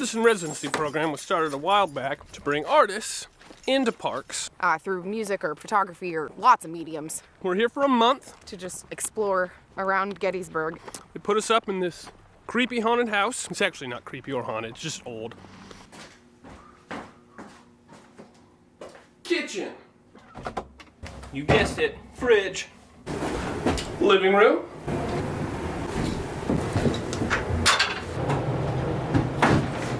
citizen residency program was started a while back to bring artists into parks. Through music or photography or lots of mediums. We're here for a month. To just explore around Gettysburg. They put us up in this creepy haunted house. It's actually not creepy or haunted, it's just old. Kitchen. You guessed it, fridge. Living room.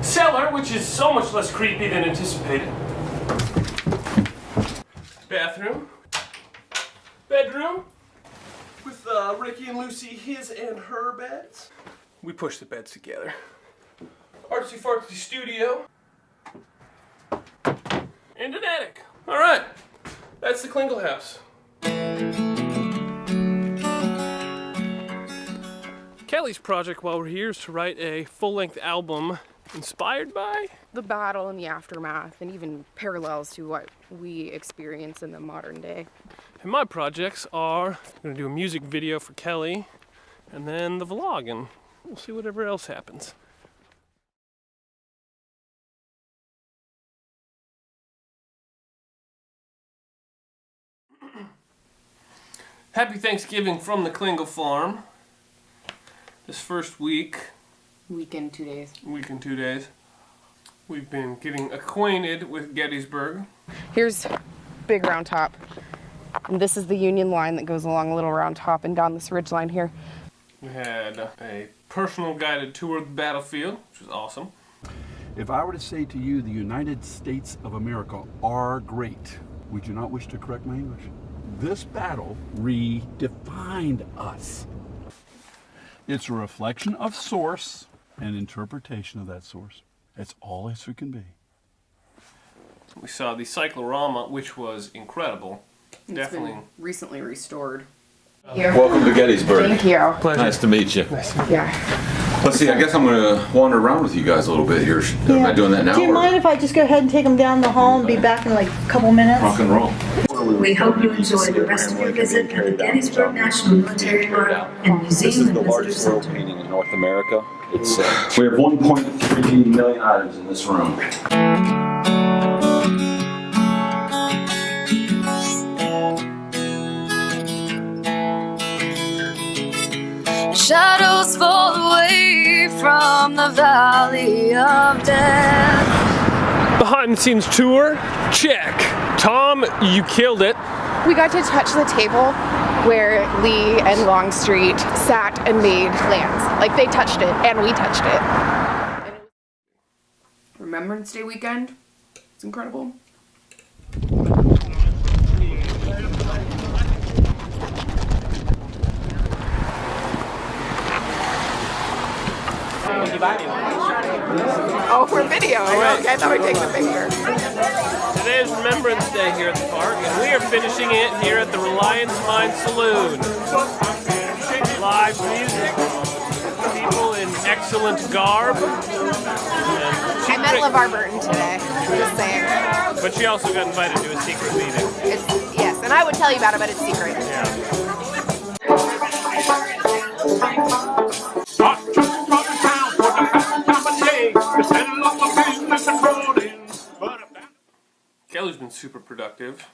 Cellar, which is so much less creepy than anticipated. Bathroom. Bedroom. With Ricky and Lucy, his and her beds. We push the beds together. Artsy fartsy studio. And an attic. Alright, that's the Klingle house. Kelly's project while we're here is to write a full-length album inspired by the battle and the aftermath, and even parallels to what we experience in the modern day. And my projects are, I'm going to do a music video for Kelly, and then the vlog, and we'll see whatever else happens. Happy Thanksgiving from the Klingle farm. This first week. Week and 2 days. Week and 2 days. We've been getting acquainted with Gettysburg. Here's Big Round Top. And this is the Union line that goes along Little Round Top and down this ridge line here. We had a personal guided tour of the battlefield, which was awesome. If I were to say to you the United States of America are great, would you not wish to correct my English? This battle redefined us. It's a reflection of source and interpretation of that source. That's all history can be. We saw the cyclorama, which was incredible. It's Definitely. been recently restored. Welcome to Gettysburg. Thank you. Pleasure. Nice to meet you. Yeah. Let's see, I guess I'm going to wander around with you guys a little bit here. Am I doing that now? Do you mind if I just go ahead and take them down the hall and be back in like a couple minutes? Rock and roll. We hope you enjoy the rest of your visit at the Gettysburg National Military Park and Museum and Visitor Center. Painting in North America. It's we have 1.3 million items in this room. Shadows fall away from the valley of death. Behind the scenes tour, check. Tom, you killed it. We got to touch the table where Lee and Longstreet sat and made plans. Like, they touched it, and we touched it. Remembrance Day weekend. It's incredible. Oh, for video. Okay, I thought we'd take the picture. Today is Remembrance Day here at the park, and we are finishing it here at the Reliance Mine Saloon. Live music, people in excellent garb. I met LeVar Burton today, just saying. But she also got invited to a secret meeting. Yes, and I would tell you about it, but it's secret. Yeah. Kelly's been super productive.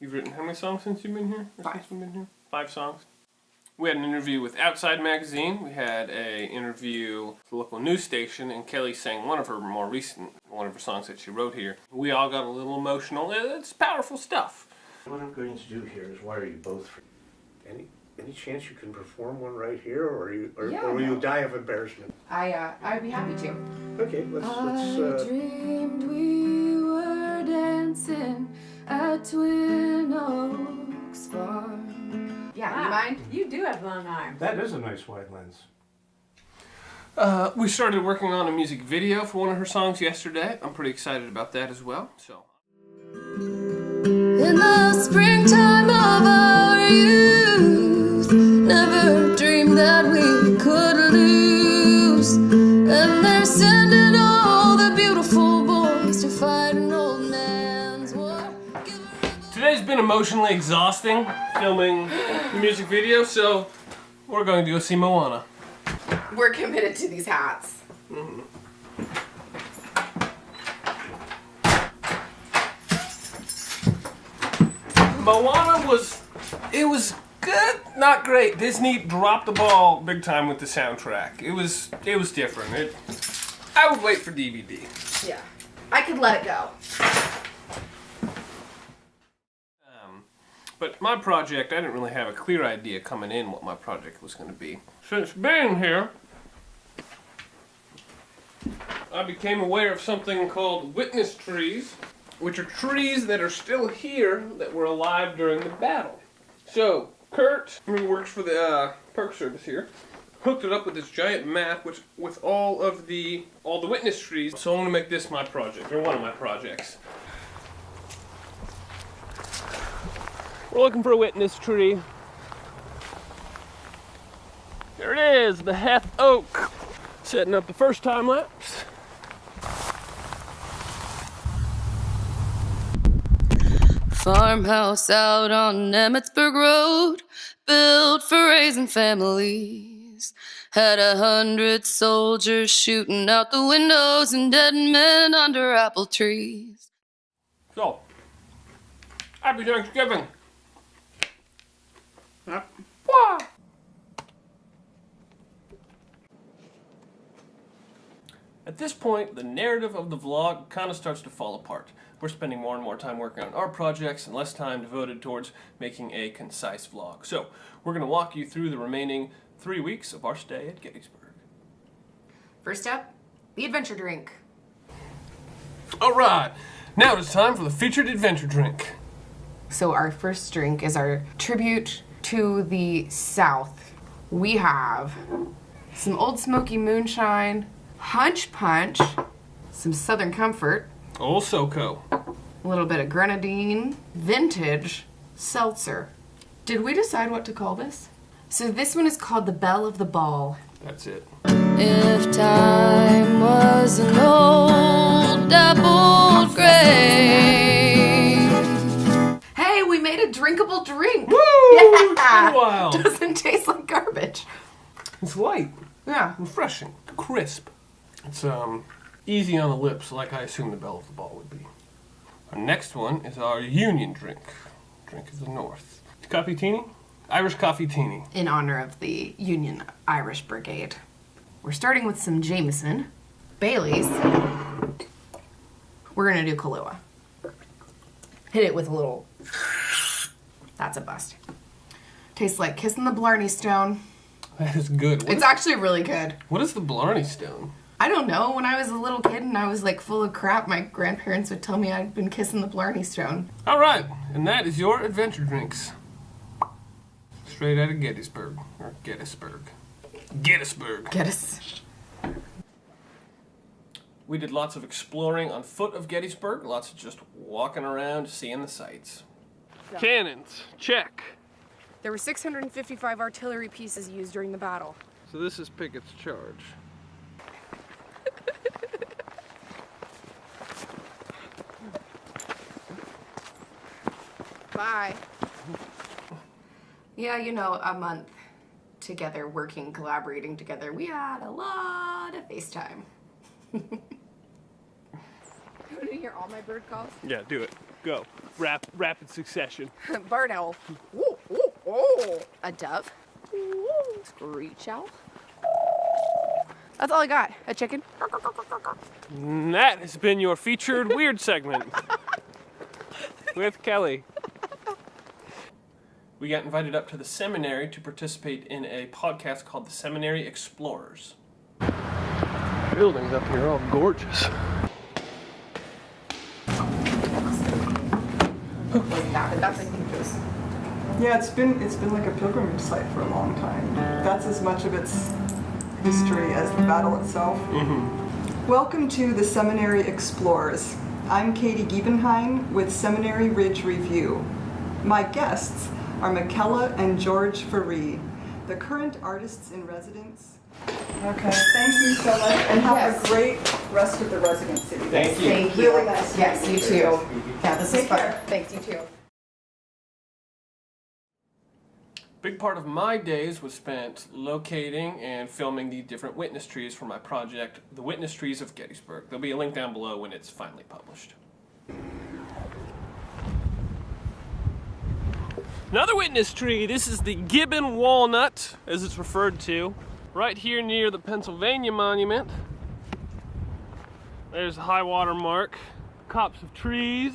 You've written how many songs since you've been here? 5. Since we've been here? 5 songs. We had an interview with Outside Magazine. We had an interview with the local news station, and Kelly sang one of her songs that she wrote here. We all got a little emotional. It's powerful stuff. What I'm going to do here is wire you both for any chance you can perform one right here, or will you die of embarrassment? I'd be happy to. Okay, let's I dreamed we were dancing at Twin Oaks Farm. Yeah, you mind? You do have long arms. That is a nice wide lens. We started working on a music video for one of her songs yesterday. I'm pretty excited about that as well. So. In the springtime of our youth, never dreamed that we could lose. And they're sending all the beautiful boys to fight an old man's war. Today's been emotionally exhausting, filming the music video, so we're going to go see Moana. We're committed to these hats. Mm-hmm. Moana was good, not great. Disney dropped the ball big time with the soundtrack. It was different. I would wait for DVD. Yeah. I could let it go. But my project, I didn't really have a clear idea coming in what my project was going to be. Since being here, I became aware of something called Witness Trees, which are trees that are still here that were alive during the battle. So, Kurt, who works for the Park Service here, hooked it up with this giant map with all the witness trees. So I'm going to make this my project, or one of my projects. We're looking for a witness tree. There it is, the Heth Oak. Setting up the first time lapse. Farmhouse out on Emmetsburg Road, built for raising families. Had 100 soldiers shooting out the windows and dead men under apple trees. So, happy Thanksgiving. Yep. Wah! At this point, the narrative of the vlog kind of starts to fall apart. We're spending more and more time working on our projects and less time devoted towards making a concise vlog. So, we're going to walk you through the remaining 3 weeks of our stay at Gettysburg. First up, the adventure drink. Alright, now it's time for the featured adventure drink. So our first drink is our tribute to the South. We have some Old Smoky Moonshine, Hunch Punch, some Southern Comfort, Old SoCo. a little bit of grenadine, vintage seltzer. Did we decide what to call this? So this one is called the Belle of the Ball. That's it. If time was an old dappled gray. Hey, we made a drinkable drink. Woo! Yeah. It's been a while. Doesn't taste like garbage. It's light, Yeah. refreshing, crisp. It's easy on the lips, like I assume the Belle of the Ball would be. Our next one is our Union drink of the North. Coffee teeny? Irish coffee teeny. In honor of the Union Irish Brigade. We're starting with some Jameson, Bailey's. We're gonna do Kahlua. Hit it with a little. That's a bust. Tastes like kissing the Blarney Stone. That is good. It's actually really good. What is the Blarney Stone? I don't know. When I was a little kid and I was like full of crap, my grandparents would tell me I'd been kissing the Blarney Stone. All right, and that is your adventure drinks. Straight out of Gettysburg, or Gettysburg. Gettysburg. Get us. We did lots of exploring on foot of Gettysburg, lots of just walking around, seeing the sights. Cannons, check. There were 655 artillery pieces used during the battle. So this is Pickett's charge. Bye. Yeah, you know, a month together, working, collaborating together, we had a lot of FaceTime. You want to hear all my bird calls? Yeah, do it. Go. Rapid succession. Bird owl. Ooh, ooh, ooh. A dove. Ooh, screech owl. That's all I got. A chicken. And that has been your featured weird segment with Kelly. We got invited up to the seminary to participate in a podcast called The Seminary Explorers. Buildings up here are all gorgeous. Yeah, it's been like a pilgrimage site for a long time. That's as much of its history as the battle itself. Mm-hmm. Welcome to the Seminary Explorers. I'm Katie Giebenheim with Seminary Ridge Review. My guests are Michela and George Ferreedom, the current artists in residence. Okay, thank you so much, and have a great rest of the residency. Thank you. Thank you. Really nice. Yes, you too. Yeah, this is Take fun. care. Thanks, you too. Big part of my days was spent locating and filming the different witness trees for my project, The Witness Trees of Gettysburg. There'll be a link down below when it's finally published. Another witness tree. This is the gibbon walnut, as it's referred to, right here near the Pennsylvania Monument. There's the high water mark, copse of trees.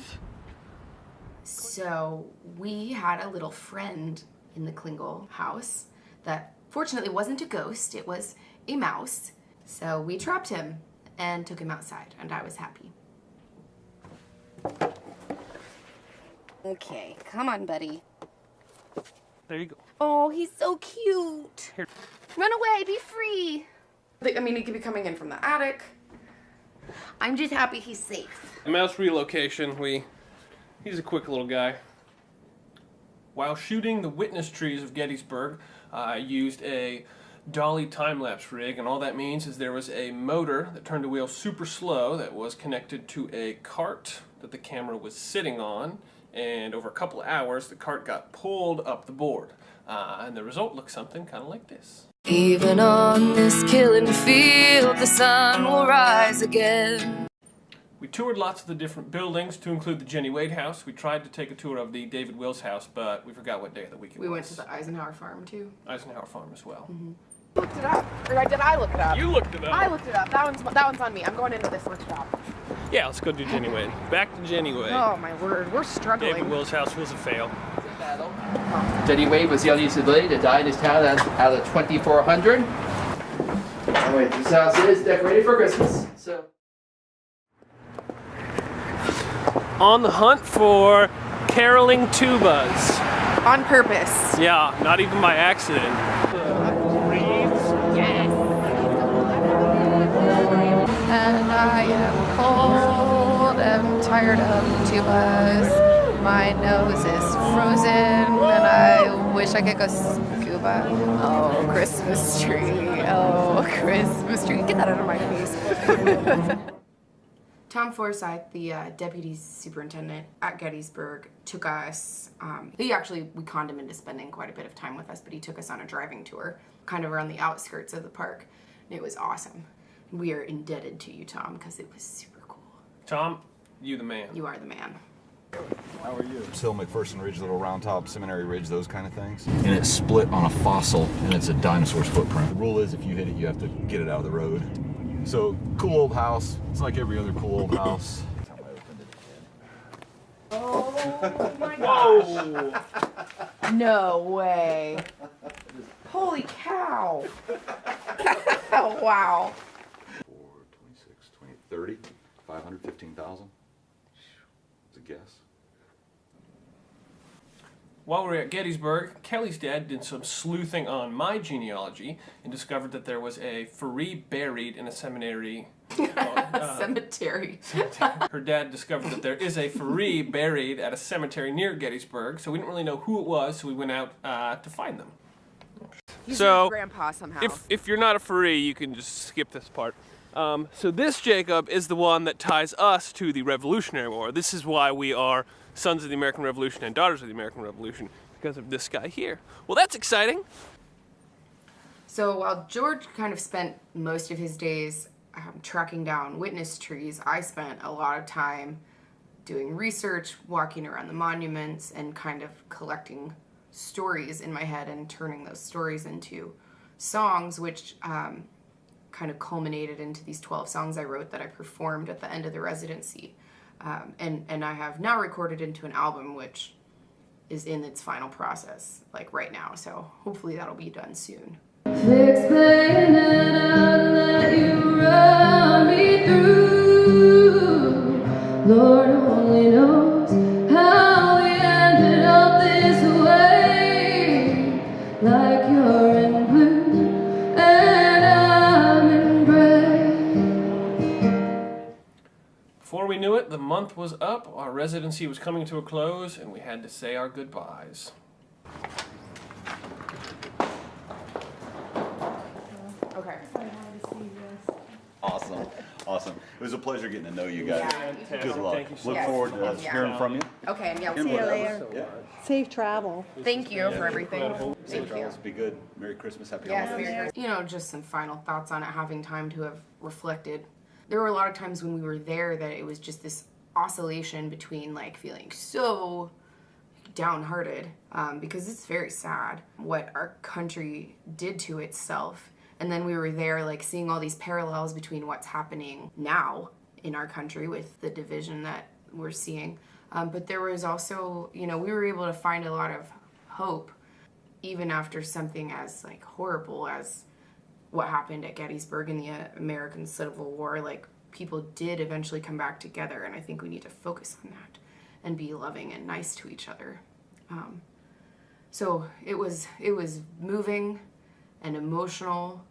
So we had a little friend in the Klingel house that fortunately wasn't a ghost, it was a mouse. So we trapped him and took him outside, and I was happy. Okay, come on, buddy. There you go. Oh, he's so cute. Here. Run away, be free. I mean, he could be coming in from the attic. I'm just happy he's safe. The mouse relocation, he's a quick little guy. While shooting the Witness Trees of Gettysburg, I used a dolly time-lapse rig, and all that means is there was a motor that turned the wheel super slow that was connected to a cart that the camera was sitting on, and over a couple of hours the cart got pulled up the board. And the result looks something kind of like this. Even on this killing field, the sun will rise again. We toured lots of the different buildings to include the Jenny Wade house. We tried to take a tour of the David Wills house, but we forgot what day of the week it was. We went to the Eisenhower farm too. Eisenhower farm as well. Looked it up. Or did I look it up? You looked it up. I looked it up. That one's on me. I'm going into this workshop. Yeah, let's go do Jenny Wade. Back to Jenny Wade. Oh my word, we're struggling. David Wills' house was a fail. Jenny Wade was the only civilian to die in his town out of 2,400. Anyway, this house is decorated for Christmas. So. On the hunt for caroling tubas. On purpose. Yeah, not even by accident. Yes. And I am cold and tired of tubas. My nose is frozen and I wish I could go scuba. Oh, Christmas tree. Oh, Christmas tree. Get that out of my face. Tom Forsyth, the deputy superintendent at Gettysburg, took us, we conned him into spending quite a bit of time with us, but he took us on a driving tour, kind of around the outskirts of the park, and it was awesome. We are indebted to you, Tom, because it was super cool. Tom, you the man. You are the man. How are you? Hill, McPherson Ridge, Little Round Top, Seminary Ridge, those kind of things. And it's split on a fossil, and it's a dinosaur's footprint. The rule is if you hit it, you have to get it out of the road. So, cool old house. It's like every other cool old house. Oh my gosh. No way. Holy cow. Oh, wow. 4, 26, 20, 30, 500, 15,000. It's a guess. While we were at Gettysburg, Kelly's dad did some sleuthing on my genealogy and discovered that there was a Ferreedom buried in a seminary. Cemetery. Her dad discovered that there is a Ferreedom buried at a cemetery near Gettysburg, so we didn't really know who it was, so we went out to find them. He's So, your grandpa somehow. if you're not a Ferreedom, you can just skip this part. So this Jacob is the one that ties us to the Revolutionary War. This is why we are sons of the American Revolution and daughters of the American Revolution, because of this guy here. Well, that's exciting. So while George kind of spent most of his days tracking down witness trees, I spent a lot of time doing research, walking around the monuments, and kind of collecting stories in my head and turning those stories into songs, which kind of culminated into these 12 songs I wrote that I performed at the end of the residency. And I have now recorded into an album, which is in its final process, like right now. So hopefully that'll be done soon. Fix playing and I'll let you run me through. Lord only knows how we ended up this way. Like you're in blue and I'm in gray. Before we knew it, the month was up, our residency was coming to a close, and we had to say our goodbyes. Okay. Awesome. Awesome. It was a pleasure getting to know you guys. Yeah. Good luck. Thank you so Look much. forward to Yeah. hearing from you. Okay, and yeah, See you later. Yeah. Safe travel. thank you for everything. Safe Thank you. travels. Be good. Merry Christmas. Happy Yes, holidays. Merry Christmas. You know, just some final thoughts on it, having time to have reflected. There were a lot of times when we were there that it was just this oscillation between like feeling so downhearted because it's very sad what our country did to itself. And then we were there like seeing all these parallels between what's happening now in our country with the division that we're seeing. But there was also, we were able to find a lot of hope even after something as like horrible as what happened at Gettysburg in the American Civil War. Like, people did eventually come back together, and I think we need to focus on that and be loving and nice to each other. So it was moving and emotional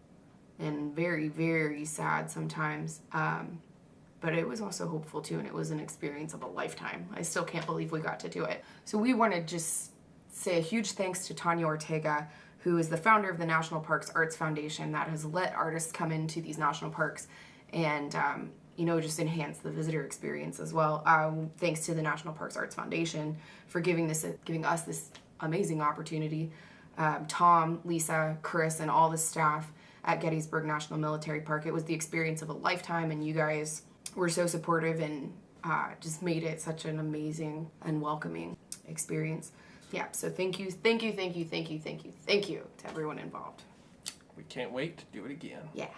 and very, very sad sometimes. But it was also hopeful too, and it was an experience of a lifetime. I still can't believe we got to do it. So we want to just say a huge thanks to Tanya Ortega, who is the founder of the National Parks Arts Foundation that has let artists come into these national parks and, just enhance the visitor experience as well. Thanks to the National Parks Arts Foundation for giving us this amazing opportunity. Tom, Lisa, Chris, and all the staff at Gettysburg National Military Park. It was the experience of a lifetime, and you guys were so supportive and just made it such an amazing and welcoming experience. Yeah, so thank you to everyone involved. We can't wait to do it again. Yeah.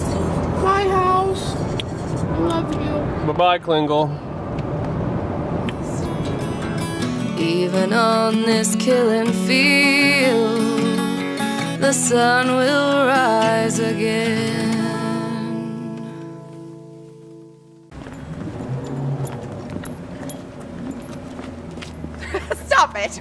My house. I love you. Bye-bye, Klingle. Even on this killing field, the sun will rise again. Stop it.